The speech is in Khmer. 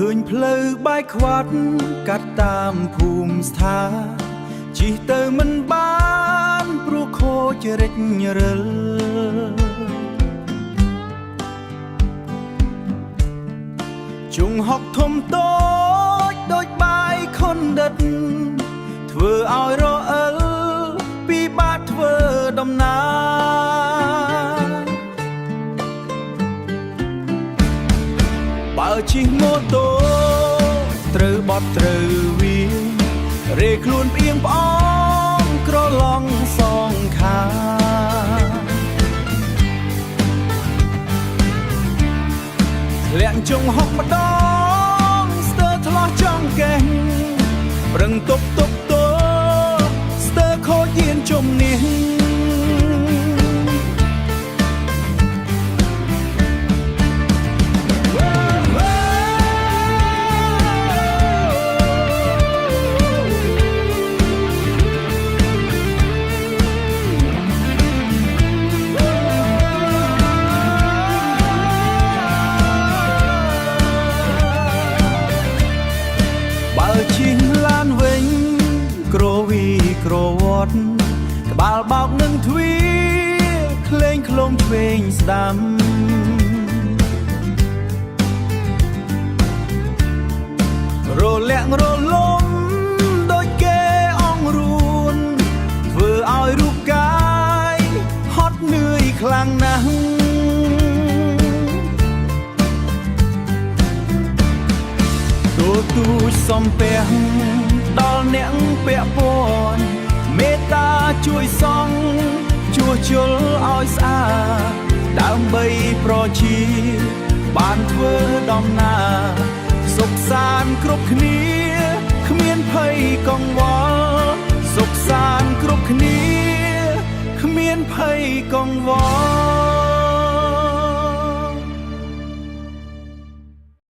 ឃើញផ្លូវបាយខ្វាត់កាត់តាមភូមិស្ថាជិះទៅមិនបានព្រោះខូចរិចរិលជុងហុកធំតូចដូចបាយខុនដិតធ្វើឲ្យរអិលពីបាតធ្វើដំណើរបើជិះម៉ូតូត្រូវបត់ត្រូវវារេខ្លួនផ្អៀងផ្អមក្រឡងសងខាលាក់ចុងហុកម្ដងស្ទើរថ្លោះចង់កេះប្រឹងទប់ទប់ទល់ស្ទើរខូចយានជំនាញជិះឡានវិញក្រវីក្រវត្តក្បាលបោកនឹងទ្វាក្លែងក្លងឆ្វេងស្ដាំរលាក់រលំដូចគេអង្រួនធ្វើឲ្យរូបកាយហត់នឿយខ្លាំងណាស់ទូចសំពះដល់អ្នកពាក់ព័ន្ធមេត្តាជួយសង់ជួសជុលឲ្យស្អាតដើម្បីប្រជាបានធ្វើដំណើរសុខសាន្តគ្រប់គ្នាគ្មានភ័យកង្វល់សុខសាន្តគ្រប់គ្នាគ្មានភ័យកង្វល់